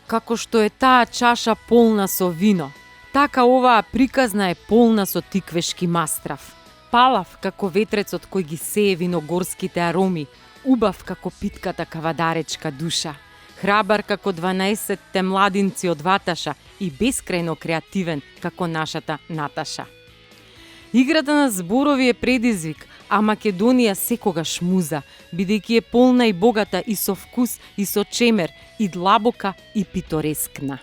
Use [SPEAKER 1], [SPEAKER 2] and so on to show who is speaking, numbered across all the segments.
[SPEAKER 1] како што е таа чаша полна со вино, така оваа приказна е полна со тиквешки мастрав. Палав како ветрецот кој ги сее виногорските ароми, убав како питката кавадаречка душа, храбар како 12-те младинци од Ваташа и бескрајно креативен како нашата Наташа. Играта на зборови е предизвик, а Македонија секогаш муза, бидејќи е полна и богата и со вкус, и со чемер, и длабока, и питорескна.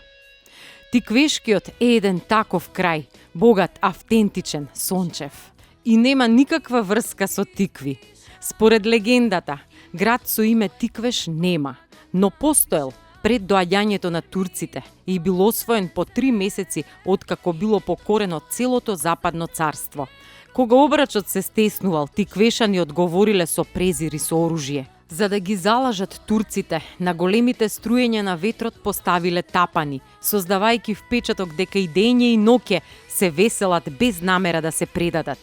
[SPEAKER 1] Тиквешкиот е еден таков крај, богат, автентичен, сончев. И нема никаква врска со тикви. Според легендата, град со име Тиквеш нема, но постоел пред доаѓањето на турците и бил освоен по 3 месеци откако било покорено целото западно царство. Кога обрачот се стеснувал, тиквешани одговориле со презир и со оружје. За да ги залажат турците, на големите струења на ветрот поставиле тапани, создавајќи впечаток дека и дење и ноќе се веселат без намера да се предадат.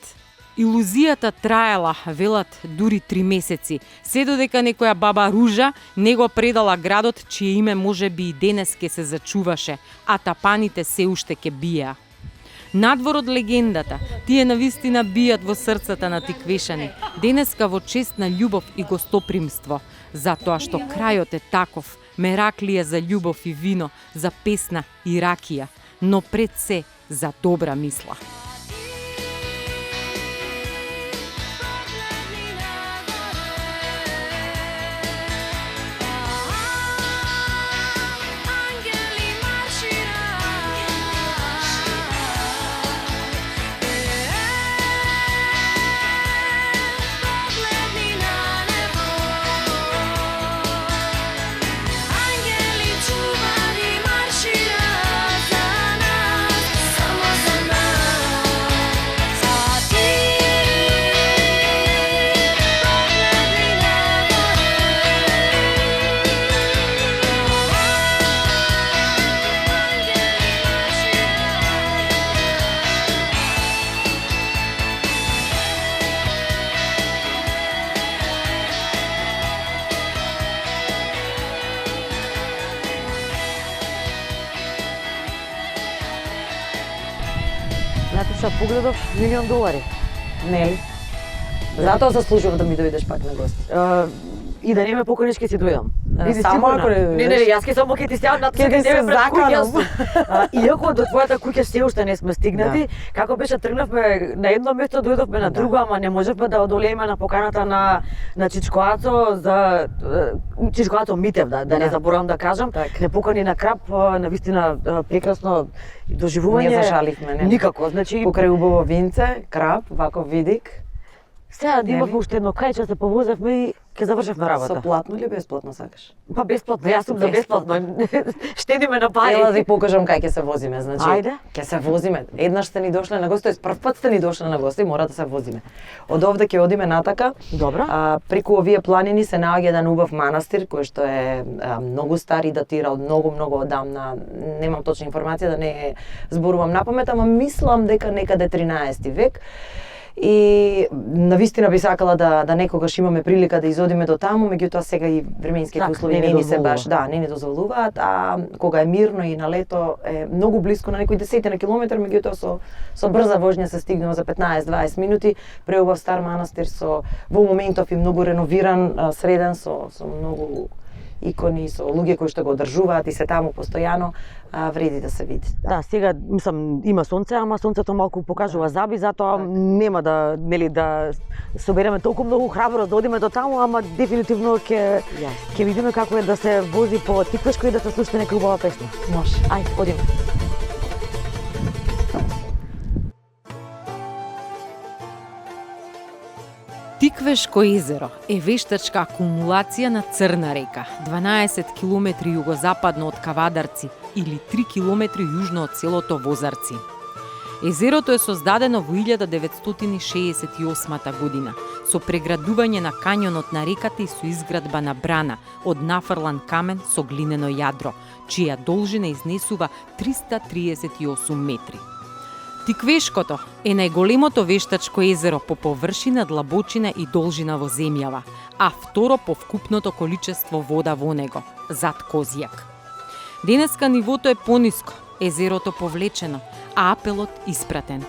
[SPEAKER 1] Илузијата траела, велат, дури 3 месеци, се додека некоја баба Ружа не го предала градот, чие име може би и денес ке се зачуваше, а тапаните се уште ке биеа. Надвор од легендата, тие навистина бијат во срцата на тиквешани, денеска во чест на љубов и гостопримство, затоа што крајот е таков, мераклија за љубов и вино, за песна и ракија, но пред се за добра мисла.
[SPEAKER 2] Наташа, погледов $1.000.000.
[SPEAKER 3] Нели? Затоа заслужува да ми дојдеш пак на гости.
[SPEAKER 2] И да не ме поканиш ке си дојдам. Биди
[SPEAKER 3] Само
[SPEAKER 2] сигурна.
[SPEAKER 3] ако
[SPEAKER 2] Не, јас ке само ке ти стјавам
[SPEAKER 3] Ке ти се заканам.
[SPEAKER 2] Иако до твојата куќа се уште не сме стигнати, како беше тргнавме на едно место, дојдовме на друго, ама не можевме да одолееме на поканата на Чичко Ацо за Чичко Ацо Митев, да не заборавам да кажам. Не покани на Крап, навистина прекрасно доживување.
[SPEAKER 3] Не зашаливме, не.
[SPEAKER 2] Никако, значи
[SPEAKER 3] Покрај убаво винце, Крап, вако видик.
[SPEAKER 2] сега да имавме уште едно кајче, се повозевме и ќе завршевме работа.
[SPEAKER 3] Со платно или бесплатно сакаш?
[SPEAKER 2] Па бесплатно, јас сум за бесплатно. Штедиме на пари.
[SPEAKER 3] Ела да ти покажам кај ќе се возиме, значи.
[SPEAKER 2] Ајде.
[SPEAKER 3] Ќе се возиме. Еднаш сте ни дошле на гости, тоест прв пат сте ни дошле на гости, мора да се возиме. Од овде ќе одиме натака.
[SPEAKER 2] Добро.
[SPEAKER 3] Преку овие планини се наоѓа еден убав манастир кој што е многу стар и датира од многу одамна. Немам точна информација да не зборувам напамет, ама мислам дека некаде 13 век. И навистина би сакала да некогаш имаме прилика да изодиме до таму, меѓутоа сега и временските услови не ни се баш, не ни дозволуваат, а кога е мирно и на лето е многу блиску на некои десетина километри, меѓутоа со брза воžnја се стигнува за 15-20 минути, преубав стар манастир во моментов и многу реновиран, среден со многу икони, со луѓе кои што го одржуваат и се таму постојано, вреди да се види.
[SPEAKER 2] Да, сега мислам има сонце, ама сонцето малку покажува заби, затоа нема да собереме толку многу храброст да одиме до таму, ама дефинитивно ќе видиме како е да се вози по Тиквешко и да се слуша нека убава песна.
[SPEAKER 3] Може.
[SPEAKER 2] Ајде, одиме.
[SPEAKER 1] Тиквешко езеро е вештачка акумулација на Црна река, 12 километри југозападно од Кавадарци или 3 километри јужно од селото Возарци. Езерото е создадено во 1968 година со преградување на кањонот на реката и со изградба на брана од нафрлан камен со глинено јадро, чија должина изнесува 338 метри. Тиквешкото е најголемото вештачко езеро по површина, длабочина и должина во земјава, а второ по вкупното количество вода во него, зад Козјак. Денеска нивото е пониско, езерото повлечено, а апелот испратен.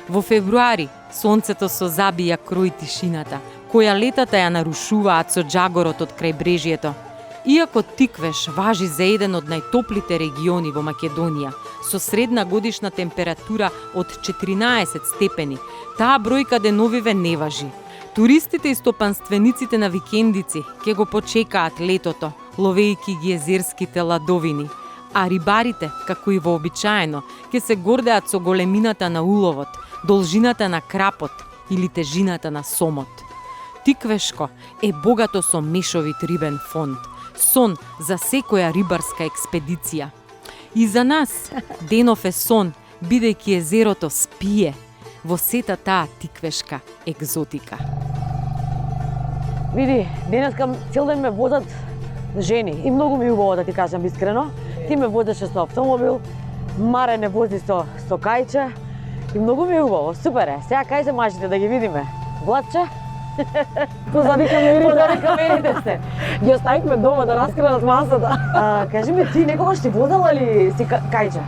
[SPEAKER 1] Во февруари сонцето со забија крои тишината, која летата ја нарушуваат со джагорот од крајбрежјето. Иако Тиквеш важи за еден од најтоплите региони во Македонија, со средна годишна температура од 14 степени, таа бројка деновиве не важи. Туристите и стопанствениците на викендици ќе го почекаат летото, ловејќи ги езерските ладовини, а рибарите, како и вообичаено, ќе се гордеат со големината на уловот, должината на крапот или тежината на сомот. Тиквешко е богато со мешовит рибен фонд, сон за секоја рибарска експедиција. И за нас денов е сон, бидејќи езерото спие во сета таа тиквешка екзотика.
[SPEAKER 2] Види, денеска цел ден ме возат жени и многу ми е убаво да ти кажам искрено. Ти ме возеше со автомобил, Маре не вози со кајче и многу ми е убаво. Супер е. Сега кај се мажите да ги видиме? Владче?
[SPEAKER 3] Позади камерите.
[SPEAKER 2] Позади камерите сте.
[SPEAKER 3] Ги оставивме дома да раскренат масата.
[SPEAKER 2] Кажи ми, ти некогаш ти возела ли си кајче?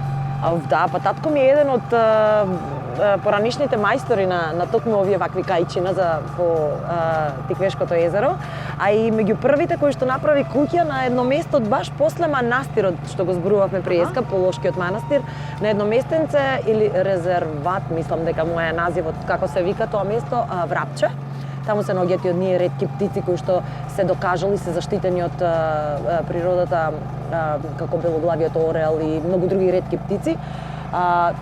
[SPEAKER 3] Да, па татко ми е еден од поранишните мајстори на токму овие вакви кајчина по Тиквешкото езеро, а и меѓу првите кои што направи куќа на едно место баш после манастирот што го зборувавме преска, Полошкиот манастир, на едно местенце или резерват, мислам дека му е називот, како се вика тоа место, Врапче. Таму се наоѓаат и од ние ретки птици кои што се докажали, се заштитени од природата, како белоглавиот орел и многу други ретки птици.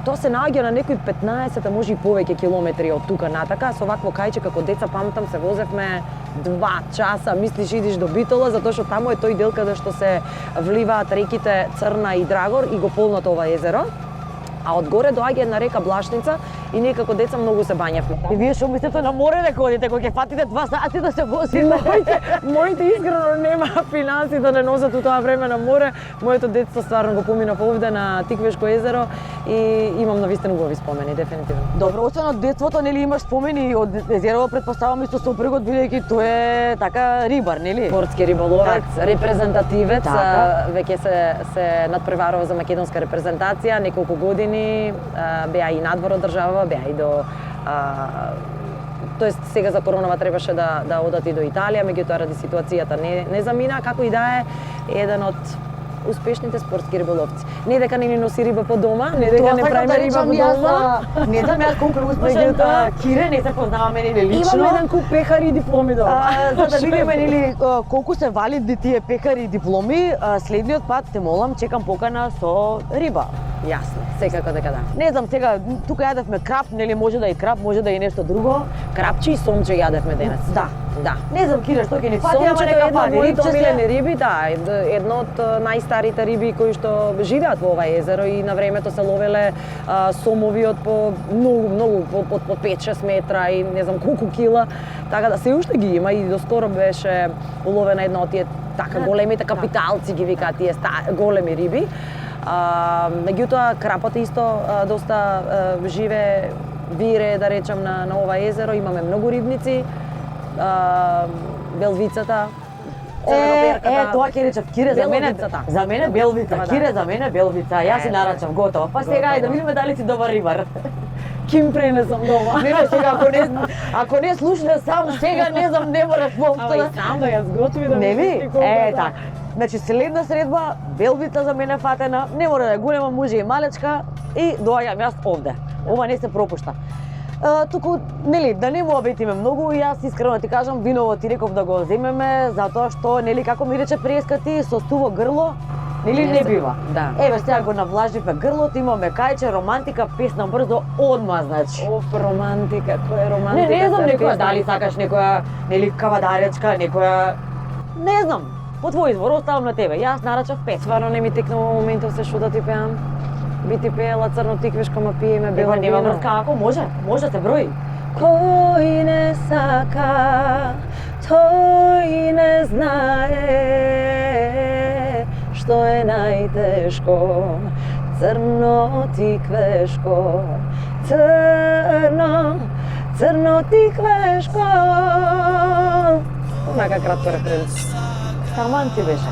[SPEAKER 3] Тоа се наоѓа на некои 15, а може и повеќе километри од тука натака. Со вакво кајче како деца памтам се возевме 2 часа, мислиш идиш до Битола, затоа што таму е тој дел каде што се вливаат реките Црна и Драгор и го полнат ова езеро. А одгоре доаѓа една река Блашница и ние како деца многу се бањавме.
[SPEAKER 2] И вие што мислите на море да ходите, кога ќе фатите 2 сати да се возите?
[SPEAKER 3] Моите искрено нема финанси да не носат у тоа време на море. Моето детство стварно го поминав овде на Тиквешко езеро и имам навистина убави спомени, дефинитивно.
[SPEAKER 2] Добро, освен од детството, нели имаш спомени од езеро, претпоставам и со сопругот, бидејќи тој е така рибар, нели?
[SPEAKER 3] Спортски риболовец, репрезентативец, веќе се надпреварува за македонска репрезентација неколку години. Беа и надвор од држава, беа и до тоест сега за коронава требаше да одат и до Италија, меѓутоа ради ситуацијата не замина, како и да е еден од успешните спортски риболовци. Не дека не ни носи риба по дома, не дека не правиме риба по дома.
[SPEAKER 2] Не знам јас колку успешен Кире, не се познаваме нели лично.
[SPEAKER 3] Имаме еден куп пехари и дипломи дома.
[SPEAKER 2] За да видиме нели колку се валидни тие пехари и дипломи, следниот пат те молам, чекам покана со риба.
[SPEAKER 3] Јасно, секако дека да.
[SPEAKER 2] Не знам, сега тука јадевме крап, нели може да и крап, може да и нешто друго.
[SPEAKER 3] Крапче и сомче јадевме денес.
[SPEAKER 2] Да. Не знам Кире што ќе ни фати, ама
[SPEAKER 3] Сомчето е
[SPEAKER 2] нека
[SPEAKER 3] едно од
[SPEAKER 2] фати.
[SPEAKER 3] моите омилени риби, да, едно од најстарите риби кои што живеат во ова езеро и на времето се ловеле сомови од по многу по 5-6 метра и не знам колку кила, така да се уште ги има и доскоро беше уловена една од тие така големите капиталци ги викаат тие големи риби. Меѓутоа крапот исто доста живе вире, да речам, на ова езеро, имаме многу рибници. Белвицата,
[SPEAKER 2] Тоа ќе речам, Кире за мене белвица,
[SPEAKER 3] Да.
[SPEAKER 2] Кире за мене белвица, јас си нарачам готово. Па сега ајде да видиме дали си добар рибар.
[SPEAKER 3] Ким пренесам дома.
[SPEAKER 2] Не, сега ако не слушне сам сега не знам, не мора
[SPEAKER 3] Ама и сам да ја сготви да
[SPEAKER 2] Нели? Така. Значи следна средба, белвица за мене фатена, не мора да е голема, може и малечка и доаѓам јас овде. Ова не се пропушта. Туку, нели, да не му обетиме многу, јас искрено ти кажам, виново ти реков да го земеме, затоа што, нели, како ми рече преска ти, со стуво грло, нели, не бива.
[SPEAKER 3] Да.
[SPEAKER 2] Еве, сега го навлаживме грлото, имаме кајче, романтика, песна брзо, одма, значи.
[SPEAKER 3] Оф, романтика, која е романтика?
[SPEAKER 2] Не знам некоја, дали сакаш некоја, нели, кавадаречка, некоја... Не знам, по твој избор, оставам на тебе, јас нарачав песна.
[SPEAKER 3] Стварно не ми текнува моментов се што да ти пеам. Би ти пеела Црно Тиквешко, ма пиеме бело
[SPEAKER 2] Нема
[SPEAKER 3] вино.
[SPEAKER 2] врска, ако може се брои.
[SPEAKER 3] Кој не сака, тој не знае што е најтешко. Црно Тиквешко, црно Тиквешко. Онака кратко референција.
[SPEAKER 2] Таман ти беше.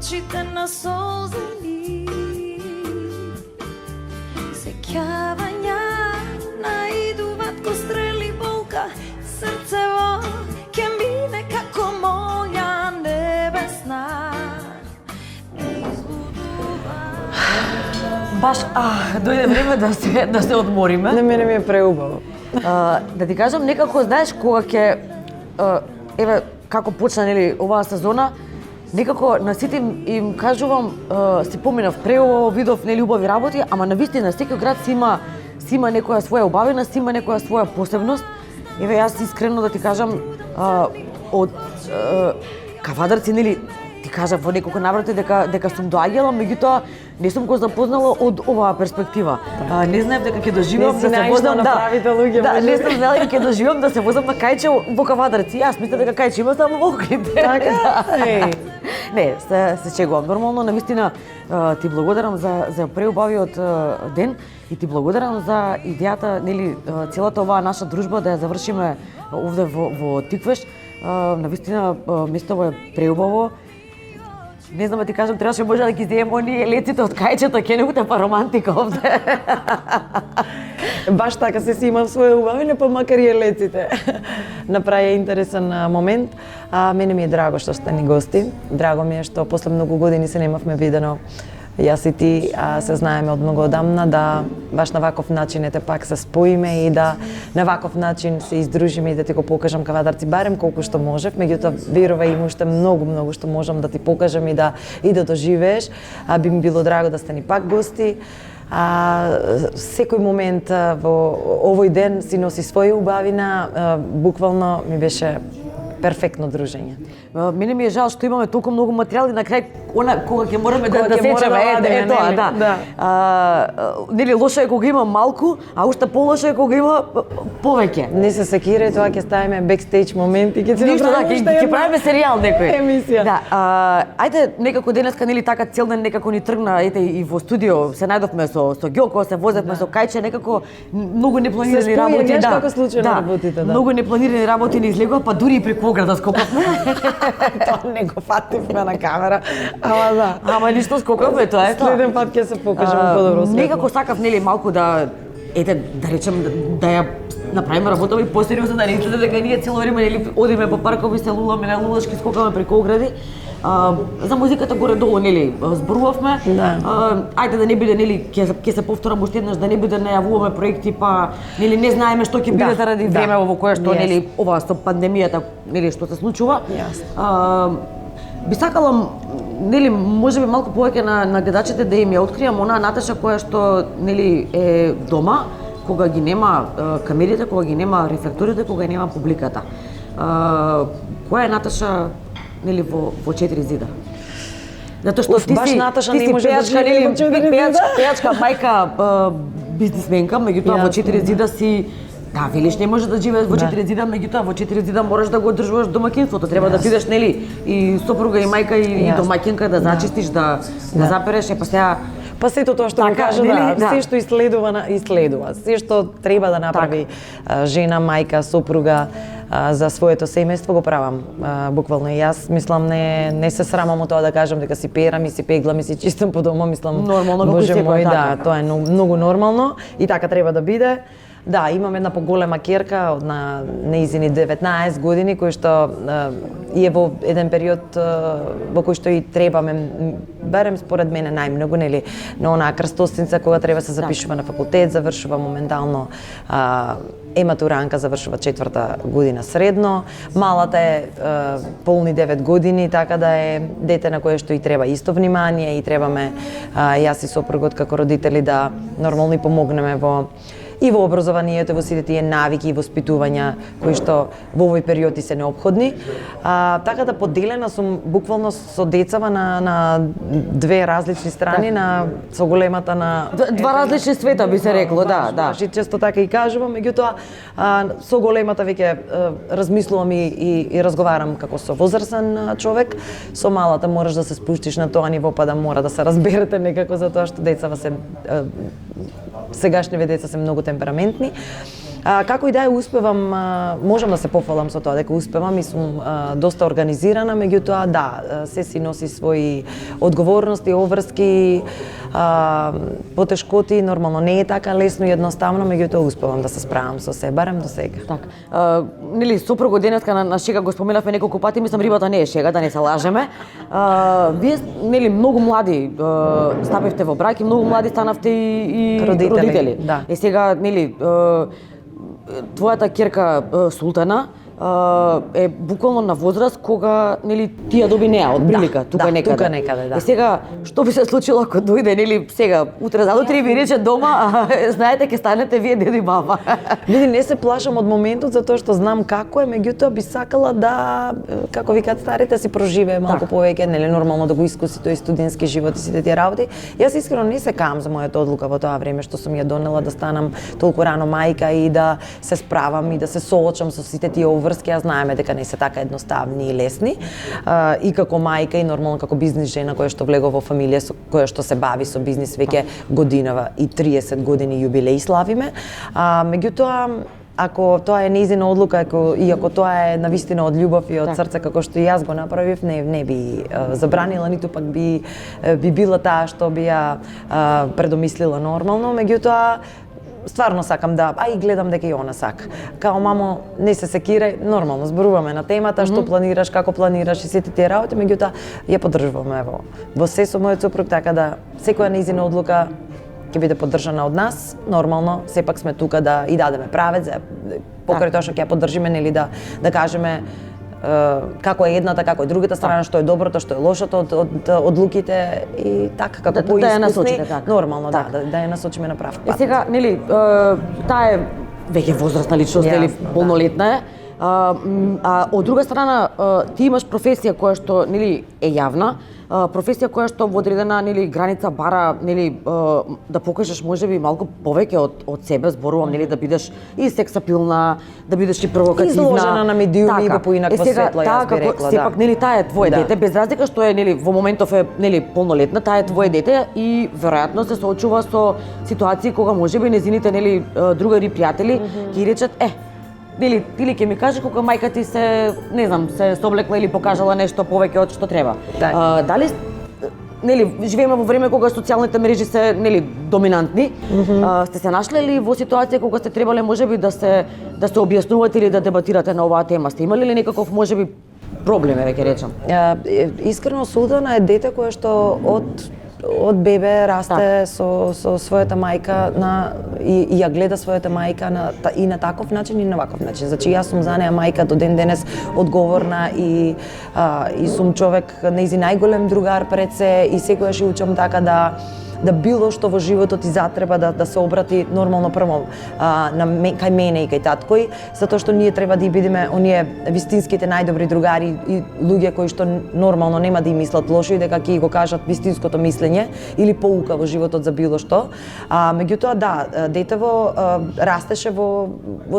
[SPEAKER 4] очите на солзени, сеќавања наидуваат ко стрели болка, срцево ќе мине како моја небесна.
[SPEAKER 2] Баш, дојде време да се одмориме.
[SPEAKER 3] На мене ми е преубаво.
[SPEAKER 2] Да ти кажам, некако, знаеш, кога ќе, еве, како почна, нели, оваа сезона, некако на сите им кажувам, си поминав преубаво, видов, нели, убави работи, ама навистина, секој град си има некоја своја убавина, си има некоја своја посебност. Еве, јас искрено да ти кажам, од Кавадарци, нели, ти кажав во неколку наврати дека сум доаѓала, меѓутоа не сум го запознала од оваа перспектива. Не знаев дека ќе доживеам да се возам не сум знаела дека ќе доживеам да се возам на кајче во Кавадарци. Јас мислев дека кајче има само во Охрид.
[SPEAKER 3] Така?
[SPEAKER 2] Не, се чегувам. Нормално, навистина ти благодарам за преубавиот ден и ти благодарам за идејата, нели, целата оваа наша дружба да ја завршиме овде во Тиквеш. Навистина местото е преубаво. Не знам да ти кажам, требаше може да ги земем оние леците од кајчето, кенегуте па романтика овде.
[SPEAKER 3] Баш така се си имам своја убавина, па макар и леците. Направи интересен момент. Мене ми е драго што сте ни гости. Драго ми е што после многу години се немавме видено. Јас и ти се знаеме од многу одамна, да баш на ваков начин ете пак се споиме и да на ваков начин се издружиме и да ти го покажам Кавадарци барем колку што можев, меѓутоа верувај има уште многу што можам да ти покажам и да доживееш. Би ми било драго да сте ни пак гости. Секој момент во овој ден си носи своја убавина, буквално ми беше перфектно дружење.
[SPEAKER 2] Мене ми е жал што имаме толку многу материјали, на крај кога ќе мораме да сечеме тоа, да. Нели лошо е кога има малку, а уште полошо е кога има повеќе.
[SPEAKER 3] Не се секирај, тоа ќе ставиме бекстејдж моменти, ќе
[SPEAKER 2] ќе правиме серијал некој.
[SPEAKER 3] Емисија.
[SPEAKER 2] Да, ајде некако денеска, нели, така цел ден некако ни тргна, ете и во студио се најдовме со Ѓоко, се возевме со Кајче, некако многу непланирани работи,
[SPEAKER 3] да. Како случајно работите, да.
[SPEAKER 2] Многу непланирани работи ни излегува, па дури и преку ограда скокавме.
[SPEAKER 3] Тоа не го фативме на камера, ама да.
[SPEAKER 2] Ама ништо, скокавме, тоа е тоа.
[SPEAKER 3] Следен пат ќе се покажеме подобро светло.
[SPEAKER 2] Некако сакав, нели, малку да, да речем, да ја направиме работава и посериозно, да не изгледа дека ние цело време, нели, одиме по паркови, се луламе на лулашки, скокаме преку огради. За музиката горе-долу, нели, зборувавме.
[SPEAKER 3] Да.
[SPEAKER 2] Ајде да не биде, нели, ќе се повторам уште еднаш, да не биде најавуваме проекти, па, нели, не знаеме што ќе биде заради време во кое што, нели, ова со пандемијата, нели, што се случува. Би сакала, нели, можеби малку повеќе на гледачите да им ја откријам онаа Наташа која што, нели, е дома, кога ги нема камерите, кога ги нема рефлекторите, кога нема публиката. Која е Наташа, нели, во 4 зида? Затоа што ти
[SPEAKER 3] баш
[SPEAKER 2] си
[SPEAKER 3] Наташа
[SPEAKER 2] не може да
[SPEAKER 3] живее во 4 зида.
[SPEAKER 2] Пејачка, мајка, бизнисменка, меѓутоа во 4 зида си. Да, велиш не може да живееш во 4 зида, меѓутоа во 4 зида можеш да го одржуваш домаќинството. Треба да бидеш, нели, и сопруга и мајка и домаќинка, да зачистиш, да запереш, па сега.
[SPEAKER 3] Па сето тоа што го кажа, да, се што иследува, се што треба да направи жена, мајка, сопруга за своето семејство го правам. Буквално и јас мислам не се срамам од тоа да кажам дека си перам и си пеглам и си чистам по дома, мислам
[SPEAKER 2] нормално,
[SPEAKER 3] боже мој,
[SPEAKER 2] да,
[SPEAKER 3] тоа е многу нормално и така треба да биде. Да, имам една поголема керка на неизини 19 години, кој што е во еден период во кој што и требаме, барем според мене најмногу, нели, на онаа крстосница кога треба се запишува на факултет, завршува моментално матуранка, завршува 4-та година средно. Малата е полни 9 години, така да е дете на кое што и треба исто внимание и требаме јас и сопругот како родители да нормално и помогнеме во образованието, во сите тие навики и воспитувања кои што во овој период и се неопходни. Така да поделена сум буквално со децава на две различни страни, со големата на
[SPEAKER 2] два различни света би се рекло, да.
[SPEAKER 3] И често така и кажувам, меѓутоа со големата веќе размислувам и разговарам како со возрастен човек, со малата мораш да се спуштиш на тоа ниво па да мора да се разберете некако, затоа што децава се сегашниве деца се многу темпераментни. Како и да е успевам, можам да се пофалам со тоа дека успевам и сум доста организирана, меѓутоа да, се си носи своји одговорности, обврски, потешкоти, нормално не е така лесно и едноставно, меѓутоа успевам да се справам со се, барем до сега.
[SPEAKER 2] Так. Нели сопруго денеска на шега го споменавме неколку пати, мислам рибата не е шега, да не се лажеме. Вие нели многу млади стапивте во брак и многу млади станавте и родители.
[SPEAKER 3] Да.
[SPEAKER 2] Сега нели твојата ќерка Султана е буквално на возраст кога нели ти ја доби неа од прилика тука некаде.
[SPEAKER 3] Тука некаде, да.
[SPEAKER 2] И сега што би се случило ако дојде нели сега утре задутре ви рече дома, знаете ќе станете вие дедо и баба.
[SPEAKER 3] Види, не се плашам од моментот затоа што знам како е, меѓутоа би сакала да, како викаат старите, си проживее малку повеќе, нели нормално да го искуси тој студентски живот и сите тие работи. Јас искрено не се каам за мојата одлука во тоа време што сум ја донела да станам толку рано мајка и да се справам и да се соочам со сите тие врски, ја знаеме дека не се така едноставни и лесни. И како мајка и нормално како бизнис жена која што влегува во фамилија која што се бави со бизнис веќе годинава и 30 години јубилеј славиме. Меѓутоа ако тоа е нејзина одлука, и ако тоа е навистина од љубов и од срце како што и јас го направив, не би забранила, ниту пак би била таа што би ја предомислила нормално, меѓутоа стварно сакам да, и гледам дека и она сака. Као мамо, не се секирај, нормално зборуваме на темата, што планираш, како планираш и сите тие работи, меѓутоа ја поддржуваме во се со мојот сопруг, така да секоја нејзина одлука ќе биде поддржана од нас. Нормално, сепак сме тука да и дадеме правец, покрај тоа што ќе ја поддржиме, нели да кажеме како е едната, како е другата страна, што е доброто, што е лошото од одлуките и така како поискусни, нормално да ја насочиме на прав пат.
[SPEAKER 2] Сега, нели, таа е веќе возрастна личност, нели, полнолетна е. Од друга страна, ти имаш професија која што нели е јавна, професија која што во одредена нели граница бара нели да покажеш можеби малку повеќе од себе, зборувам нели да бидеш и сексапилна, да бидеш и провокативна,
[SPEAKER 3] изложена на медиуми и во поинакво светло, јас би рекла,
[SPEAKER 2] сепак нели таа е твое дете, без разлика што е нели во моментов е нели полнолетна, таа е твое дете и веројатно се соочува со ситуации кога можеби незините нели другари пријатели ќе речат или ќе ми каже кога мајка ти се, не знам, се соблекла или покажала нешто повеќе од што треба. Дали нели живееме во време кога социјалните мрежи се нели доминантни? Сте се нашле ли во ситуација кога сте требале можеби да се објаснувате или да дебатирате на оваа тема? Сте имале ли некаков можеби проблем, веќе речам?
[SPEAKER 3] Искрено Султана е дете кое што од бебе расте со својата мајка и ја гледа својата мајка и на таков начин и на ваков начин. Значи јас сум за неа мајка до ден денес одговорна и сум човек, нејзин најголем другар пред се и секогаш ја учам така да било што во животот и затреба да се обрати нормално прво кај мене и кај таткој, затоа што ние треба да бидеме оние вистинските најдобри другари и луѓе кои што нормално нема да им мислат лошо и дека ќе го кажат вистинското мислење или поука во животот за било што. Меѓутоа да, детево растеше во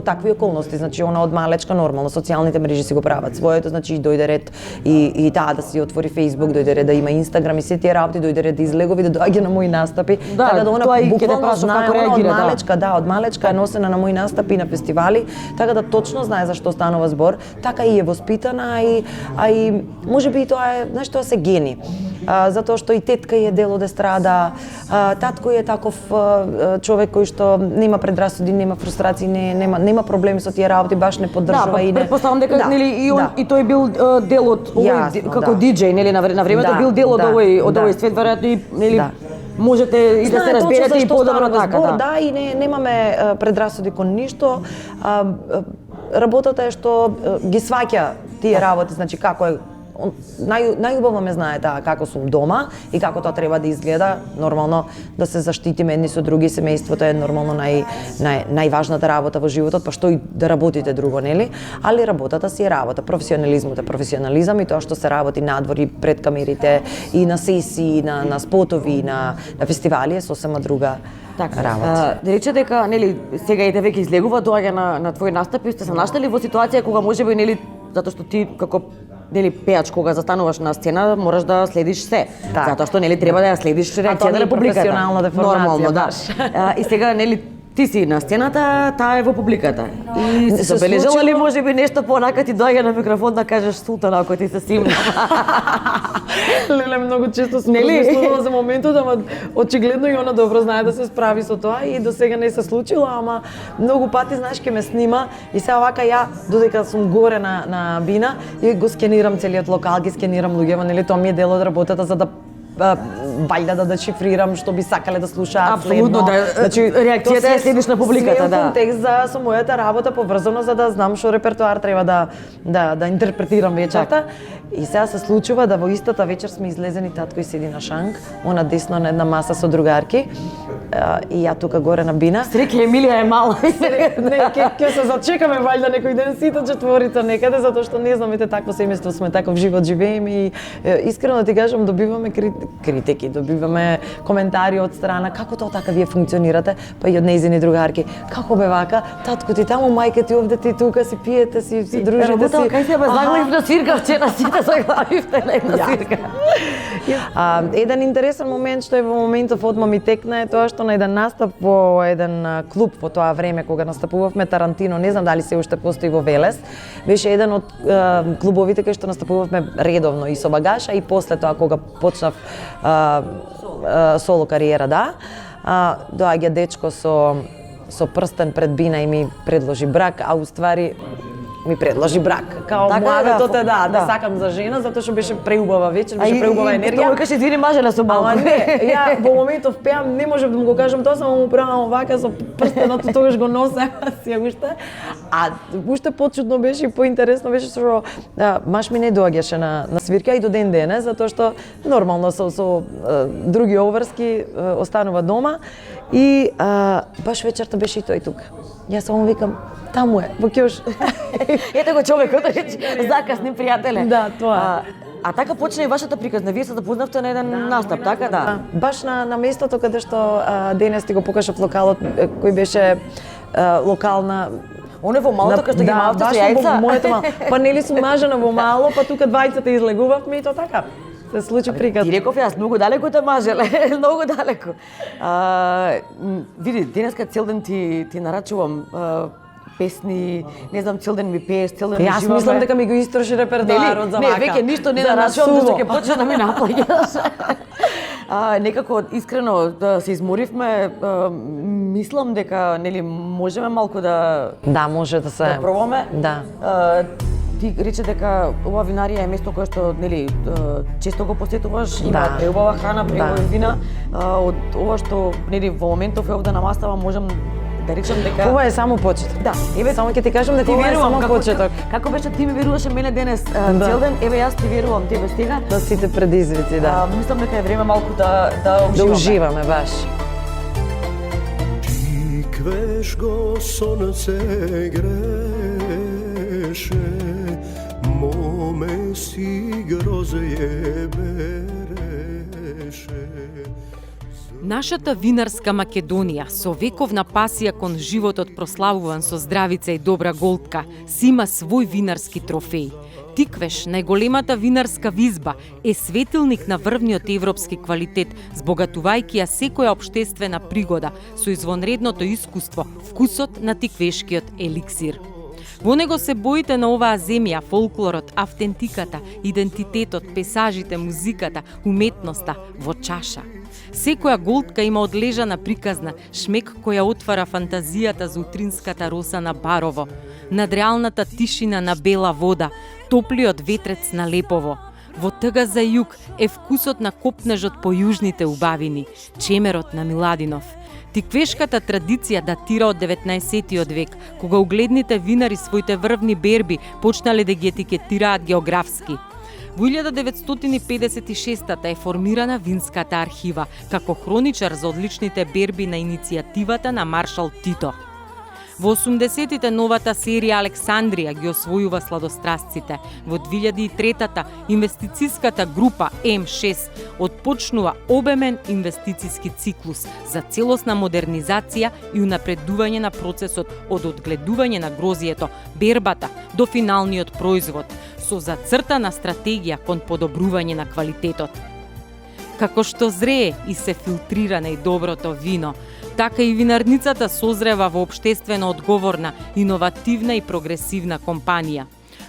[SPEAKER 3] такви околности, значи она од малечка нормално социјалните мрежи си го прават своето, значи дојде ред и таа да си отвори Facebook, дојде ред да има Instagram и сите тие работи, дојде ред да излегови, да доаѓа на мои настапи, така да она буквално знае од малечка е носена на мои настапи на фестивали, така да точно знае за што станува збор, така и е воспитана и можеби и тоа е, знаеш, тоа се гени. Затоа што и тетка е дел од естрада, татко е таков човек кој што нема предрасуди, нема фрустрации, нема проблеми со тие работи, баш не поддржува и не.
[SPEAKER 2] Претпоставам дека нели и тој бил дел од овој како диџеј, нели на времето бил дел од овој свет, веројатно и нели можете и да се разберете и подобро така,
[SPEAKER 3] да, и немаме предрасуди кон ништо. Работата е што ги сваќа тие работи, значи како е најубаво ме знае таа како сум дома и како тоа треба да изгледа, нормално да се заштитиме едни со други, семејството е нормално најважната работа во животот, па што и да работите друго, нели? Али работата си е работа, професионализмот е професионализам и тоа што се работи надвор и пред камерите и на сесии, на спотови, на фестивали е сосема друга работа.
[SPEAKER 2] Да рече дека нели сега и веќе излегува, доаѓа на твои настапи, сте се наштали во ситуација кога можеби нели затоа што ти како нели пеач кога застануваш на сцена мораш да следиш се. Затоа што нели треба да ја следиш реакцијата на публиката.
[SPEAKER 3] Професионална деформација.
[SPEAKER 2] Нормално, да. И сега нели Ти си на сцената, таа е во публиката. И се
[SPEAKER 3] се
[SPEAKER 2] забележала ли
[SPEAKER 3] случило-
[SPEAKER 2] можеби нешто понака ти доаѓа на микрофон да кажеш Султана ако ти се симна?
[SPEAKER 3] Леле, многу често сум
[SPEAKER 2] Нели?
[SPEAKER 3] размислувала за моментот, ама очигледно и она добро знае да се справи со тоа и до сега не се случило, ама многу пати знаеш ке ме снима и сега вака ја додека сум горе на бина и го скенирам целиот локал, ги скенирам луѓето, нели тоа ми е дел од работата за да вајда да дешифрирам што би сакале да слушаат.
[SPEAKER 2] Апсолутно,
[SPEAKER 3] следно.
[SPEAKER 2] да, реакцијата
[SPEAKER 3] тоа
[SPEAKER 2] ја следиш на публиката,
[SPEAKER 3] све е
[SPEAKER 2] да.
[SPEAKER 3] контекст за со мојата работа поврзано за да знам што репертоар треба да интерпретирам вечерта. И сега се случува да во истата вечер сме излезени, татко и седи на шанк, она десно на една маса со другарки и ја тука горе на бина.
[SPEAKER 2] Рекле Емилија е мала.
[SPEAKER 3] Не, ќе се зачекаме вајда некој ден сите четворица некаде, затоа што не знам, ете такво семејство сме, таков живот живееме и искрено ти кажам, добиваме критики, добиваме коментари од страна, како тоа така вие функционирате, па и од нејзини другарки. Како бе вака, татко ти таму, мајка ти овде, ти тука си пиете, си дружите си.
[SPEAKER 2] Работа, кај се заглавив на свирка вчера, сите заглавивте на една свирка.
[SPEAKER 3] Еден интересен момент што е во моментов одма ми текна е тоа што на еден настап во еден клуб во тоа време кога настапувавме Тарантино, не знам дали се уште постои во Велес, беше еден од клубовите кај што настапувавме редовно и со Багаша и после тоа кога почнав соло кариера, да. Доаѓа дечко со прстен пред бина и ми предложи брак, а уствари ми предложи брак. Као
[SPEAKER 2] Така,
[SPEAKER 3] муаветот е да
[SPEAKER 2] да.
[SPEAKER 3] сакам за жена, затоа што беше преубава вечер, беше преубава енергија.
[SPEAKER 2] Тоа каже извини мажеле со малку.
[SPEAKER 3] Ама не, ја во моментов пеам, не можев да му го кажам тоа, само му правам вака со прстенот, тогаш го носе, си уште. А уште почудно беше и поинтересно беше што маш ми не доаѓаше на свирка и до ден денес, затоа што нормално со други обврски останува дома и баш вечерта беше и тој тука. Јас само викам, таму е, во ќош.
[SPEAKER 2] Ете го човекот, закасни пријателе.
[SPEAKER 3] Да, тоа.
[SPEAKER 2] А така почна и вашата приказна. Вие се запознавте на еден настап, така да?
[SPEAKER 3] Баш на местото каде што денес ти го покажав локалот кој беше локална.
[SPEAKER 2] Оне во малото кај што ги малте со
[SPEAKER 3] баш
[SPEAKER 2] јајца.
[SPEAKER 3] во моето мало. Па нели сум мажена во мало, па тука двајцата излегувавме и тоа така. Се случи приказ.
[SPEAKER 2] Ти реков јас многу далеку те мажеле, многу далеку. Види, денеска цел ден ти нарачувам песни, не знам, цел ден ми пееш, цел ден ми
[SPEAKER 3] Јас
[SPEAKER 2] живаме.
[SPEAKER 3] мислам дека ми го истроши репертоарот за
[SPEAKER 2] Не,
[SPEAKER 3] вака.
[SPEAKER 2] веќе ништо не
[SPEAKER 3] За
[SPEAKER 2] нарачувам,
[SPEAKER 3] насуво.
[SPEAKER 2] зашто ќе почне да ми наплаќаш. Некако искрено да се изморивме, мислам дека нели можеме малку да
[SPEAKER 3] Да, може да се.
[SPEAKER 2] пробаме.
[SPEAKER 3] Да.
[SPEAKER 2] Ти рече дека ова винарија е место кое што нели често го посетуваш, има
[SPEAKER 3] Да.
[SPEAKER 2] преубава храна, преубави
[SPEAKER 3] Да.
[SPEAKER 2] вина. Од ова што нели во моментов е овде на мастава можам да речам дека
[SPEAKER 3] Ова е само почеток.
[SPEAKER 2] Да, еве
[SPEAKER 3] Само ќе ти кажам дека
[SPEAKER 2] ти
[SPEAKER 3] ова е
[SPEAKER 2] верувам
[SPEAKER 3] само почеток.
[SPEAKER 2] Како беше ти ми веруваше мене денес
[SPEAKER 3] Да.
[SPEAKER 2] цел ден, еве јас ти верувам тебе сега.
[SPEAKER 3] На сите предизвици, да.
[SPEAKER 2] Мислам дека е време малку да
[SPEAKER 3] Да
[SPEAKER 2] уживаме.
[SPEAKER 3] уживаме баш.
[SPEAKER 5] Tikveš go sonce greše, mome si grozeje bereše.
[SPEAKER 1] Нашата винарска Македонија, со вековна пасија кон животот прославуван со здравица и добра голтка, си има свој винарски трофеј. Тиквеш, најголемата винарска визба, е светилник на врвниот европски квалитет, збогатувајќи ја секоја општествена пригода со извонредното искуство, вкусот на тиквешкиот еликсир. Во него се боите на оваа земја, фолклорот, автентиката, идентитетот, песажите, музиката, уметноста во чаша. Секоја голтка има одлежана приказна, шмек која отвара фантазијата за утринската роса на Барово, надреалната тишина на Бела вода, топлиот ветрец на Лепово. Во тъга за југ е вкусот на копнежот по јужните убавини, чемерот на Миладинов. Тиквешката традиција датира од 19. век, кога угледните винари своите врвни берби почнале да ги етикетираат географски. Во 1956 е формирана Винската архива, како хроничар за одличните берби на иницијативата на Маршал Тито. Во 80-тите новата серија Александрија ги освојува сладострасците. Во 2003-та инвестициската група М6 отпочнува обемен инвестициски циклус за целосна модернизација и унапредување на процесот од одгледување на грозието, бербата до финалниот производ, со зацртана стратегија кон подобрување на квалитетот. Како што зрее и се филтрира најдоброто вино, Така и винарницата созрева во општествено одговорна, иновативна и прогресивна компанија.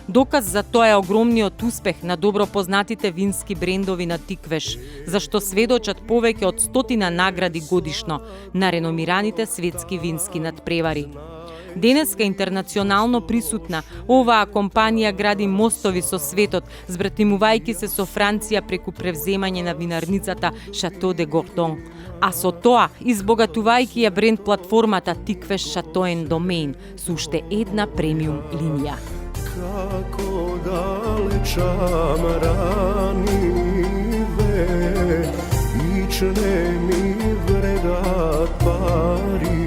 [SPEAKER 1] Доказ за тоа е огромниот успех на добро познатите вински брендови на Тиквеш, зашто сведочат повеќе од 100 награди годишно на реномираните светски вински надпревари. Денеска интернационално присутна, оваа компанија гради мостови со светот, збратимувајќи се со Франција преку превземање на винарницата Шато де Гордон, а со тоа избогатувајќи ја бренд платформата Тиквеш Шато ен Домейн со уште една премиум линија.
[SPEAKER 5] Kako dalečam ranive, ične mi vregat parive.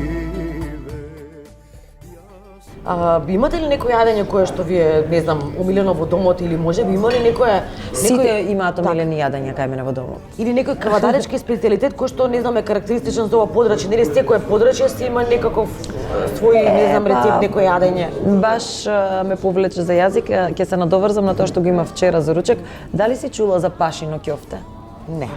[SPEAKER 2] Имате ли некој јадење кое што ви е, не знам, омилено во домот или можеби има ли некоја
[SPEAKER 3] Сите имаат омилени јадења кај мене во домот.
[SPEAKER 2] или некој кавадаречки специјалитет кој што не знам е карактеристичен за ова подрачје, нели секое подрачје си има некаков свој, не знам, рецепт, некој јадење.
[SPEAKER 3] Баш ме повлече за јазик, ќе се надоврзам на тоа што го има вчера за ручек. Дали си чула за пашино ќофте?
[SPEAKER 2] Не.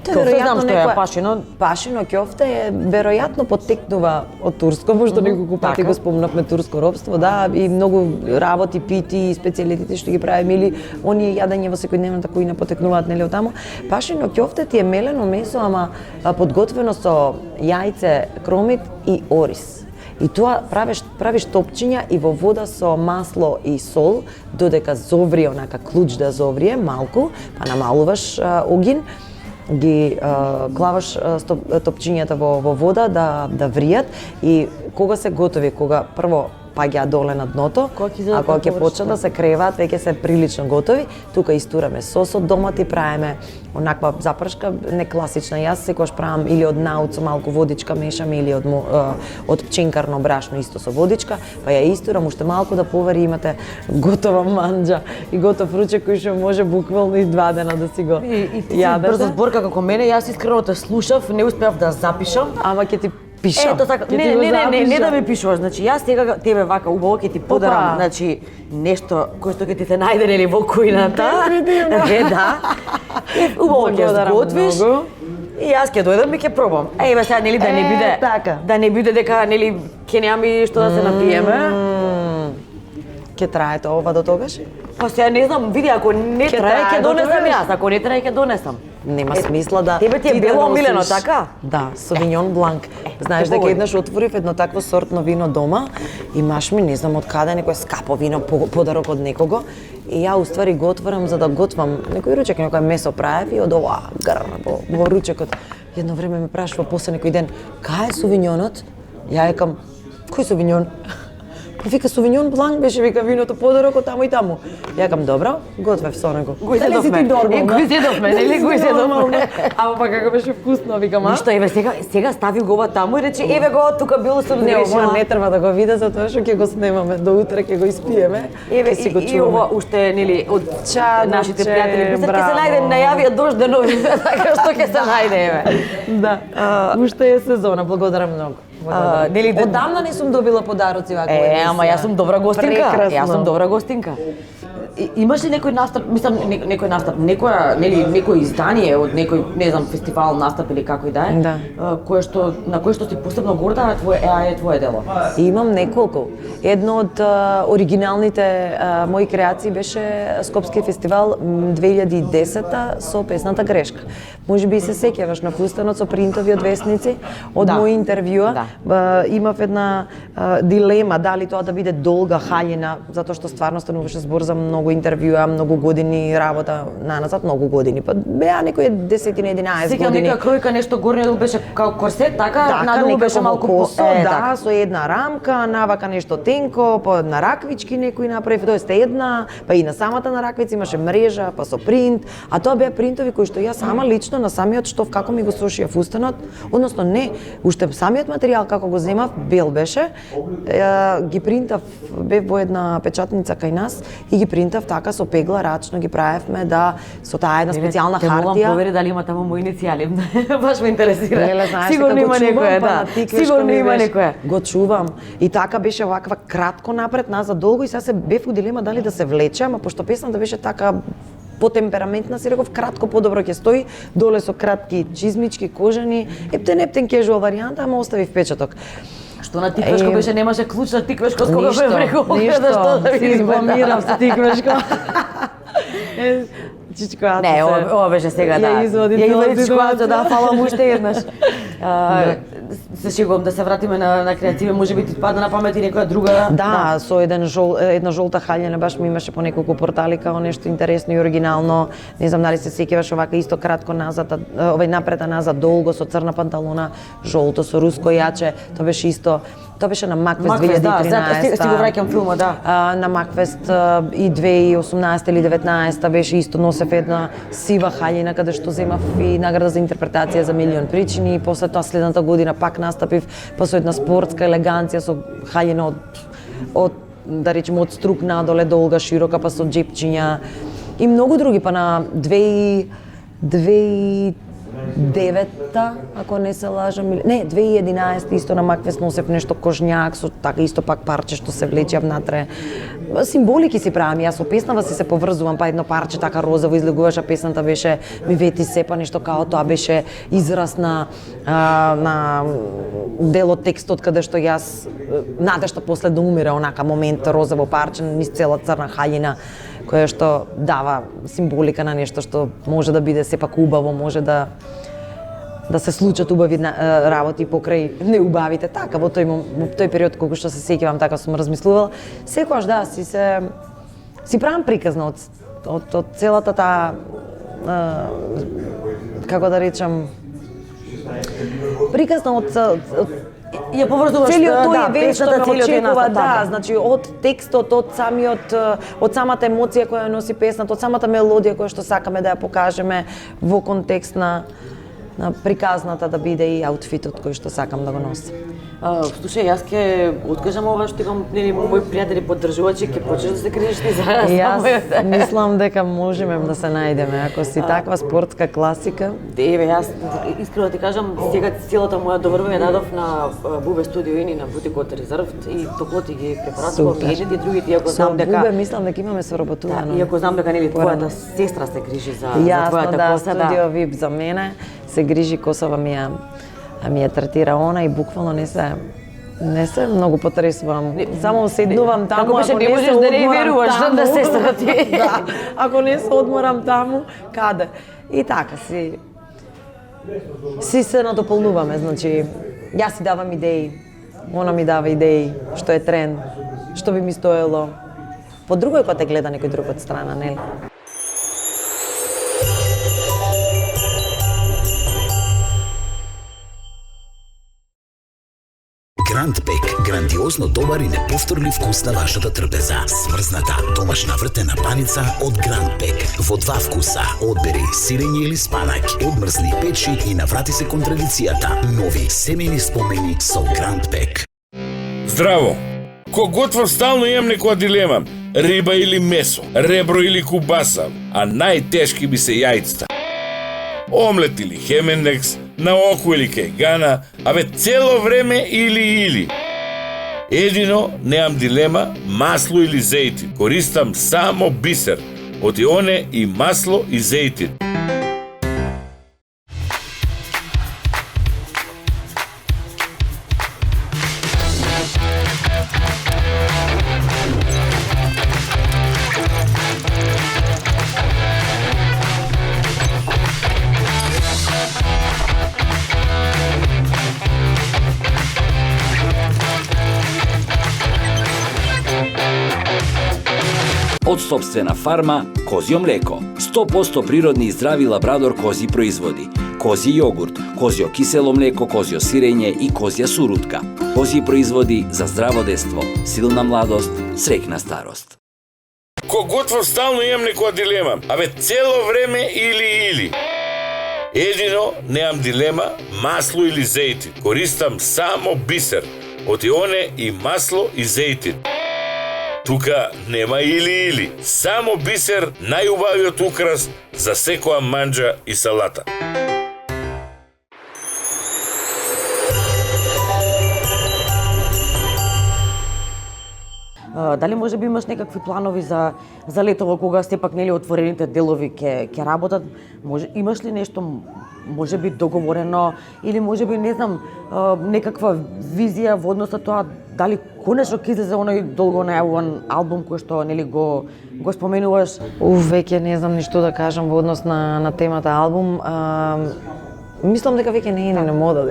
[SPEAKER 3] Тоа
[SPEAKER 2] Кјофте знам што е пашино.
[SPEAKER 3] Пашино ќофте е веројатно потекнува од турско, пошто неколку пати го спомнавме турско робство, да, и многу работи, пити и специјалитети што ги правиме или оние јадења во секојдневната кои потекнуваат нели од таму. Пашино ќофте ти е мелено месо, ама подготвено со јајце, кромит и ориз. И тоа правиш топчиња и во вода со масло и сол, додека зоврие, онака клуч да зоврие, малку, па намалуваш огин, ги клаваш топчињата во вода да вријат и кога се готови, кога прво паѓа доле на дното, а кога ќе почнат да се креваат, веќе се прилично готови. Тука истураме сос од домати, правиме онаква запршка, не класична. Јас секогаш правам или од наут со малку водичка мешам или од пченкарно брашно исто со водичка, па ја истурам уште малку да повари, имате готова манџа и готов ручек кој што може буквално и 2 дена да си го јадете.
[SPEAKER 2] Брзо зборка како мене, јас искрено те слушав, не успеав да запишам.
[SPEAKER 3] Ама ќе ти пишам.
[SPEAKER 2] Ето така, не да ми пишуваш, значи јас сега тебе вака убаво ќе ти подарам, значи нешто кој што ќе ти се најде нели во кујната. Да. Убаво ќе сготвиш. И јас ќе дојдам и ќе пробам. Еве сега нели да не биде
[SPEAKER 3] така.
[SPEAKER 2] Да не биде дека нели ќе немаме што да се напиеме.
[SPEAKER 3] Ќе трае тоа ова до тогаш?
[SPEAKER 2] Па сега не знам, види ако не трае ќе донесам јас, ако не трае ќе донесам.
[SPEAKER 3] Нема смисла да
[SPEAKER 2] тебе ти е било омилено, така?
[SPEAKER 3] Да, Совиньон Бланк. Знаеш дека еднаш отворив едно такво сортно вино дома и маш ми не знам од каде некој скапо вино подарок од некого и ја уствари го отворам за да готвам некој ручек, некој месо правев и од ова во ручекот. Едно време ме прашува после некој ден, кај е Совиньонот? Ја екам, кој Совиньон? Вика Совиньон Бланк беше, вика виното подарокот таму и таму. Ја кажам добро, готвев со него.
[SPEAKER 2] Го изедовме. Го изедовме, нели го изедовме.
[SPEAKER 3] Ама па како беше вкусно, викам, а?
[SPEAKER 2] Ништо, еве сега стави го ова таму и рече еве го тука било сум
[SPEAKER 3] Не, ова
[SPEAKER 2] грешила.
[SPEAKER 3] не треба да го виде затоа што ќе го снимаме до утре, ќе го испиеме.
[SPEAKER 2] Еве
[SPEAKER 3] ќе си го
[SPEAKER 2] и
[SPEAKER 3] чуваме.
[SPEAKER 2] ова уште нели од нашите
[SPEAKER 3] Чадоче,
[SPEAKER 2] пријатели. Мислам ќе се
[SPEAKER 3] браво.
[SPEAKER 2] најде најавија дожд денови, така што ќе се најде еве.
[SPEAKER 3] Да, уште е сезона, благодарам многу.
[SPEAKER 2] Нели
[SPEAKER 3] Одамна не сум добила подароци вака.
[SPEAKER 2] ама јас сум добра гостинка.
[SPEAKER 3] Прекрасно.
[SPEAKER 2] Јас сум добра гостинка. Имаш ли некој настап, мислам некој настап, некој издание од некој, не знам, фестивал, настап или како и да е,
[SPEAKER 3] Да.
[SPEAKER 2] на кој што си посебно горда, е твое дело?
[SPEAKER 3] Имам неколку. Едно од оригиналните мои креации беше Скопски фестивал 2010 со песната Грешка. Може би се сеќаваш на фустанот со принтови од весници, од
[SPEAKER 2] Да.
[SPEAKER 3] мои интервјуа. Имав една дилема дали тоа да биде долга хаљина, затоа што стварно стануваше збор за многу интервјуа, многу години работа наназад, многу години. Па беа некои 10-11
[SPEAKER 2] Сеќавам
[SPEAKER 3] години.
[SPEAKER 2] нека кројка нешто горнедол беше као корсет, така, надолу беше малку
[SPEAKER 3] косо, да,
[SPEAKER 2] така.
[SPEAKER 3] со една рамка, навака нешто тенко, па на раквички некој направи, тоест една, па и на самата на раквица имаше мрежа, па со принт, а тоа беа принтови кои што јас сама лично на самиот штоф како ми го сошија фустанот, односно не, уште самиот материјал како го земав, бел беше, ги принтав, бев во една печатница кај нас и ги принтав така со пегла рачно ги правевме да со таа една специјална
[SPEAKER 2] Те молам
[SPEAKER 3] хартија.
[SPEAKER 2] провери дали има таму мои иницијали. Баш ме интересира.
[SPEAKER 3] Леле, знаеш
[SPEAKER 2] Сигурно
[SPEAKER 3] дека
[SPEAKER 2] има
[SPEAKER 3] го чувам,
[SPEAKER 2] некоја,
[SPEAKER 3] па
[SPEAKER 2] да.
[SPEAKER 3] на тиквешко
[SPEAKER 2] Сигурно
[SPEAKER 3] ми
[SPEAKER 2] има
[SPEAKER 3] беше.
[SPEAKER 2] некоја.
[SPEAKER 3] Го чувам. И така беше ваква кратко напред, назад долго и сега се бев у дилема дали да се влече, ама пошто песната беше така потемпераментна, си реков, кратко подобро ќе стои, доле со кратки чизмички, кожени, ептен кежуал варијанта, ама остави впечаток.
[SPEAKER 2] Што на тиквешко беше, немаше клуч на тиквешко, с кога бе преку
[SPEAKER 3] ништо, си избламирав се тиквешко. Чичкојата
[SPEAKER 2] Не, ова беше сега, да.
[SPEAKER 3] Ја изводи
[SPEAKER 2] Чичкојата, да, фала му уште еднаш. Се шегувам да се вратиме на креативен, може би ти падна на памет и некоја друга.
[SPEAKER 3] Да, со една жолта хаљина баш ми имаше по неколку портали као нешто интересно и оригинално. Не знам дали се сеќаваш овака исто кратко назад, напред назад долго со црна панталона, жолто со руско јаче. Тоа беше исто. Тоа беше на Макфест 2013.
[SPEAKER 2] Да, си го враќам филма, да.
[SPEAKER 3] На Макфест и 2018 или 2019 беше исто, носев една сива хаљина каде што земав и награда за интерпретација за милион причини. После тоа следната година пак настапив па со една спортска елеганција со хаљина од да речеме од струк надоле, долга, широка, па со џепчиња и многу други, па на 2009-та, ако не се лажам, не, 2011 исто на Макфест носев нешто кожњак со така исто пак парче што се влече внатре. Символики си правам, јас со песнава си се поврзувам, па едно парче така розово излегуваше, песната беше ми вети се, па нешто као тоа беше израз на дел од текстот каде што јас надежда после да умире онака момент розово парче низ цела црна хаљина која што дава символика на нешто што може да биде сепак убаво, може да се случат убави работи покрај неубавите. Така, во тој период колку што се сеќавам, така сум размислувал. Секогаш да, си правам приказна од целата таа, како да речам, приказна од
[SPEAKER 2] ја поврзуваш
[SPEAKER 3] целиот тој
[SPEAKER 2] да,
[SPEAKER 3] евент што
[SPEAKER 2] песната,
[SPEAKER 3] ме очекува, да,
[SPEAKER 2] така.
[SPEAKER 3] значи од текстот, од самата емоција која носи песната, од самата мелодија која што сакаме да ја покажеме во контекст на приказната да биде и аутфитот кој што сакам да го носам.
[SPEAKER 2] Слушај, јас ќе откажам ова што имам мои пријатели поддржувачи, ќе почнеш да се крижеш ти за
[SPEAKER 3] Јас мислам дека можеме да се најдеме, ако си таква спортска класика.
[SPEAKER 2] Еве, јас искрено да ти кажам, сега целата моја доврбава ја дадов на Бубе студио и на бутикот Резервд и топло ти ги препорачувам и едните и другите, иако знам дека
[SPEAKER 3] Бубе мислам дека имаме соработувано.
[SPEAKER 2] Иако знам дека нели твојата сестра се грижи за
[SPEAKER 3] Јасно,
[SPEAKER 2] твојата
[SPEAKER 3] да,
[SPEAKER 2] коса,
[SPEAKER 3] студио VIP за мене се грижи, косова ми ја третира она и буквално не се многу потресувам. Само седнувам таму,
[SPEAKER 2] како беше,
[SPEAKER 3] ако
[SPEAKER 2] не
[SPEAKER 3] не се
[SPEAKER 2] можеш да не
[SPEAKER 3] одморам
[SPEAKER 2] веруваш
[SPEAKER 3] таму,
[SPEAKER 2] да сестра ти.
[SPEAKER 3] Да, ако не се одморам таму, каде? И така си се надополнуваме, значи јас си давам идеи, она ми дава идеи, што е тренд, што би ми стоело. По другој кога те гледа некој друг од страна, нели?
[SPEAKER 6] Гранд Пек грандиозно добар и неповторлив вкус на вашата трпеза. Смрзната домашна вртена паница од Гранд Пек. Во два вкуса. Одбери сирење или спанак. Одмрзни печи и наврати се кон традицијата. Нови семејни спомени со Гранд Пек.
[SPEAKER 7] Здраво! Ко готвам стално имам некоја дилема. Риба или месо, ребро или кубаса, а најтешки би се јајцата. Омлет или хемендекс, на око или кајгана, абе цело време или. Едино, неам дилема, масло или зејтин. Користам само бисер. Од ионе и масло и зејтин.
[SPEAKER 8] Од сопствена фарма Козјо млеко. 100% природни и здрави лабрадор кози производи. Кози јогурт, козјо кисело млеко, козјо сирење и козја сурутка. Кози производи за здраво детство, силна младост, среќна старост.
[SPEAKER 7] Ко готвам стално имам некоја дилема. Абе цело време или. Едино, неам дилема, масло или зејтин. Користам само бисер. Од ионе и масло и зејтин. Тука нема или. Само бисер, најубавиот украс за секоја манџа и салата.
[SPEAKER 2] Дали може би имаш некакви планови за летово кога сепак нели отворените делови ќе работат? Имаш ли нешто може би договорено или може би не знам некаква визија во однос на тоа дали конечно ќе излезе оној долго најавуван албум кој што нели го споменуваш?
[SPEAKER 3] Веќе не знам ништо да кажам во однос на темата албум. Мислам дека веќе не е на мода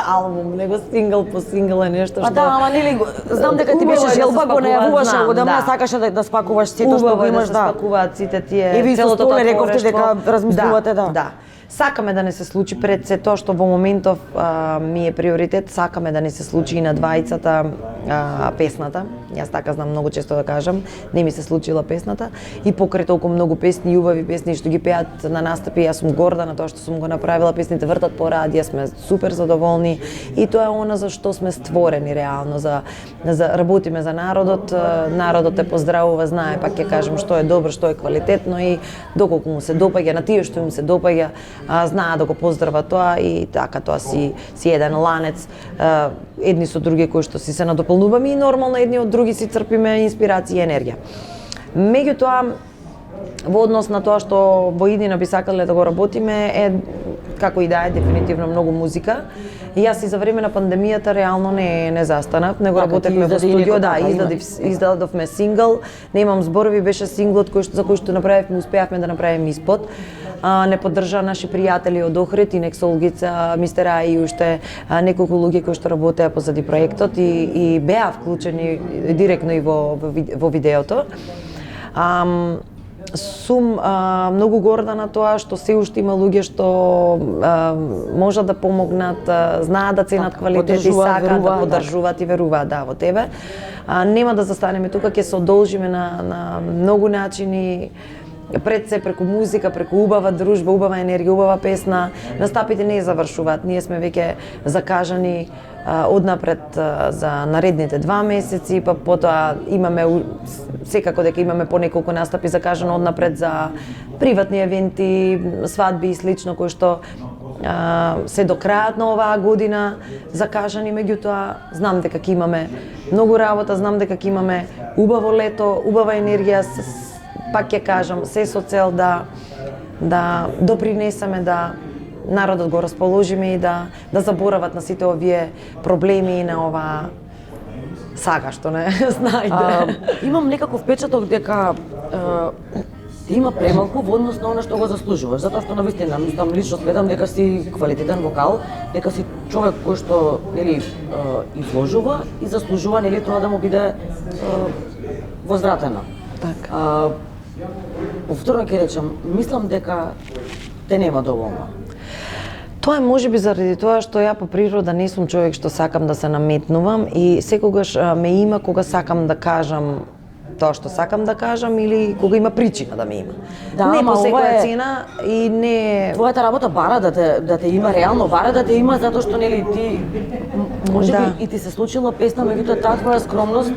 [SPEAKER 3] албум, него сингл по сингл е нешто што...
[SPEAKER 2] Да, ама нели знам дека ти беше желба, го најавуваше одамна, сакаше да спакуваш сето што го имаш, да.
[SPEAKER 3] Спакуваат сите тие
[SPEAKER 2] целото тоа рековте дека размислувате, да.
[SPEAKER 3] Сакаме да не се случи пред се тоа што во моментов ми е приоритет, сакаме да не се случи и на двајцата песната. Јас така знам многу често да кажам, не ми се случила песната и покрај толку многу песни, убави песни што ги пеат на настапи, јас сум горда на тоа што сум го направила, песните вртат по радија, сме супер задоволни и тоа е она за што сме створени реално, за работиме за народот, народот те поздравува, знае, пак ќе кажам што е добро, што е квалитетно и доколку му се допаѓа, на тие што им се допаѓа, знаат да го поздрават тоа и така тоа си еден ланец, едни со други кои што си се надополнуваме и нормално едни од други си црпиме инспирација и енергија. Меѓутоа, во однос на тоа што во иднина би сакале да го работиме е како и да е дефинитивно многу музика. И јас и за време на пандемијата реално не застанав, него работевме во студио, издадовме сингл, немам зборови, беше синглот за кој што направивме, успеавме да направиме испод. Не поддржа наши пријатели од Охрид, Инек Солгица, Мистер А и уште неколку луѓе кои што работеа позади проектот и беа вклучени директно и во видеото. Сум многу горда на тоа што се уште има луѓе што можат да помогнат, знаат да ценат квалитет и сакаат да поддржуваат и веруваат во тебе. Нема да застанеме тука, ќе се одолжиме на многу начини, пред се преку музика, преку убава дружба, убава енергија, убава песна. Настапите не завршуваат, ние сме веќе закажани однапред за наредните 2 месеци, па потоа имаме секако дека имаме по неколку настапи закажано однапред за приватни евенти, свадби и слично кои што се до крајот на оваа година закажани, меѓутоа знам дека ќе имаме многу работа, знам дека ќе имаме убаво лето, убава енергија, пак ќе кажам, се со цел да допринесеме да народот го расположиме и да заборават на сите овие проблеми и на ова сага што не знајде.
[SPEAKER 2] Имам некаков впечаток дека има премалку во однос на она што го заслужуваш, затоа што навистина мислам лично сметам дека си квалитетен вокал, дека си човек кој што нели изложува и заслужува нели тоа да му биде возвратено.
[SPEAKER 3] Така.
[SPEAKER 2] Повторно ќе речам, мислам дека те нема доволно.
[SPEAKER 3] Тоа е можеби заради тоа што ја по природа не сум човек што сакам да се наметнувам и секогаш ме има кога сакам да кажам тоа што сакам да кажам или кога има причина да ме има.
[SPEAKER 2] Да,
[SPEAKER 3] не по секоја
[SPEAKER 2] е...
[SPEAKER 3] цена и не...
[SPEAKER 2] Твојата работа бара да те има реално, бара да те има затоа што нели ти можеби и ти се случила песна, меѓутоа таа твоја скромност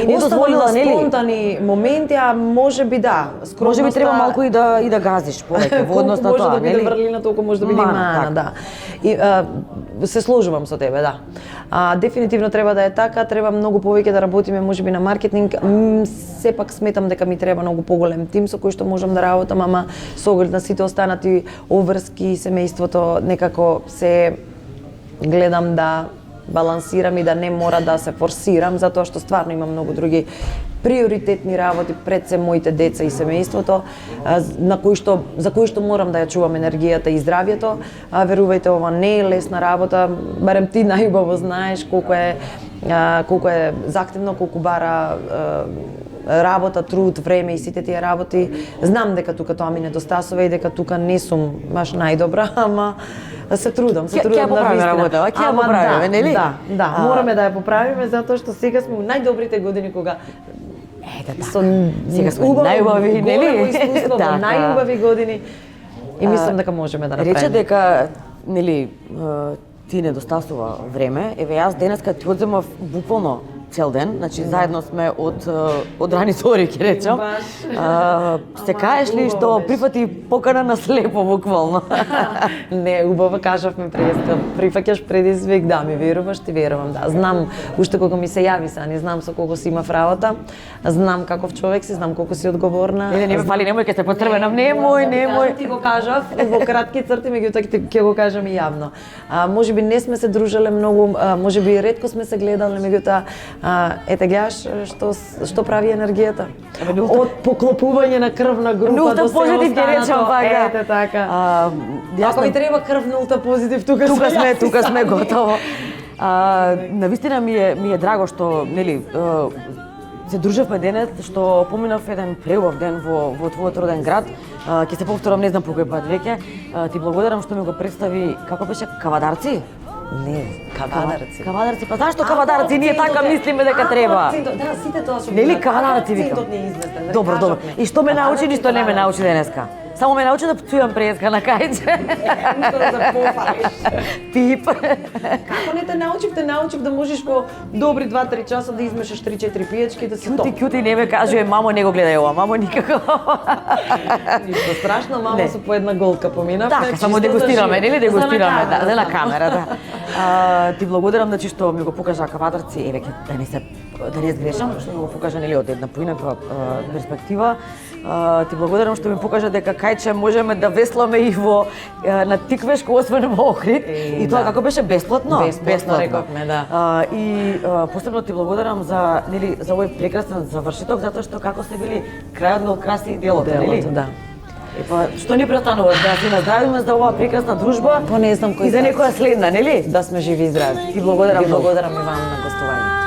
[SPEAKER 3] и не дозволила спонтани моменти, а можеби да, скромноста...
[SPEAKER 2] Можеби треба малку и да газиш повеќе во однос на тоа,
[SPEAKER 3] нели? Може да биде врлина, толку може да биде мана, да. И се сложувам со тебе, да. Дефинитивно треба да е така, треба многу повеќе да работиме можеби на маркетинг. Сепак сметам дека ми треба многу поголем тим со кој што можам да работам, ама со оглед на сите останати обврски, семејството, некако се гледам да балансирам и да не мора да се форсирам, затоа што стварно имам многу други приоритетни работи пред се моите деца и семејството, за кои што морам да ја чувам енергијата и здравјето. Верувајте, ова не е лесна работа, барем ти најубаво знаеш колку е захтевно, колку бара работа, труд, време и сите тие работи. Знам дека тука тоа ми недостасува и дека тука не сум баш најдобра, ама се трудам
[SPEAKER 2] Ќе поправиме работа, ќе ја поправиме, нели?
[SPEAKER 3] Да, мораме да ја поправиме затоа што сега сме во најдобрите години кога
[SPEAKER 2] сега сме најубави, нели?
[SPEAKER 3] Големо искуство, во најубави години и мислам дека можеме да направиме.
[SPEAKER 2] Рече дека нели ти недостасува време. Еве јас денеска ти одземав буквално цел ден, значи заедно сме од рани зори, ќе речам. Се каеш ли што прифати покана на слепо буквално?
[SPEAKER 3] Не, убаво кажавме преска. Прифаќаш предизвик, да, ми веруваш, ти верувам, да. Знам, уште кога ми се јави са, не знам со кого си имав работа, знам каков човек си, знам колку си одговорна.
[SPEAKER 2] Не ме фали, немој ке се потребенам, немој.
[SPEAKER 3] Ти го кажав, во кратки црти, меѓутоа ќе го кажам и јавно. Може би не сме се дружеле многу, може би ретко сме се гледале, меѓутоа ете гледаш што прави енергијата. Од поклопување на крвна група до се
[SPEAKER 2] позитив ќе речам пак, да.
[SPEAKER 3] Ете така. Ако ви треба крв нулта позитив,
[SPEAKER 2] тука сме готово. Навистина ми е драго што нели се дружевме денес, што поминав еден преубав ден во твојот роден град. Ќе се повторам, не знам по кој пат веќе. Ти благодарам што ми го представи, како беше, Кавадарци?
[SPEAKER 3] Не, Кавадарци.
[SPEAKER 2] Кавадарци, па зашто Кавадарци? Ние така мислиме дека треба.
[SPEAKER 3] Да, сите тоа што
[SPEAKER 2] Нели Кавадарци викам?
[SPEAKER 3] Акцентот не е известен.
[SPEAKER 2] Добро. И што ме научи, ништо не ме научи денеска. Само ме научи да пцујам преска на кајче.
[SPEAKER 3] Да пофалиш.
[SPEAKER 2] Пип.
[SPEAKER 3] Како не те научив да можеш во добри 2-3 часа да измешаш 3-4 пијачки да си топ.
[SPEAKER 2] Кјути не ме кажува, мамо не го гледај ова, мамо никако.
[SPEAKER 3] Ништо страшно, мамо со по една голка поминавме.
[SPEAKER 2] Така, само дегустираме, нели дегустираме, да, за на камера, да. Ти благодарам значи што ми го покажа Кавадарци, еве ќе да не сгрешам, што ми го покажа нели од една поинаква перспектива. Ти благодарам што ми покажа дека кајче можеме да весламе и во на Тиквешко, освен во Охрид. И тоа како беше бесплатно?
[SPEAKER 3] Бесплатно рековме, да.
[SPEAKER 2] И посебно ти благодарам за нели за овој прекрасен завршиток, затоа што како сте били крајот на краси делото, нели?
[SPEAKER 3] Да.
[SPEAKER 2] Што ни престанува да се наздравиме за оваа прекрасна дружба?
[SPEAKER 3] По не знам кој
[SPEAKER 2] и за некоја следна, нели?
[SPEAKER 3] Да сме живи и здрави.
[SPEAKER 2] Ти благодарам.
[SPEAKER 3] Ви благодарам и вам на гостување.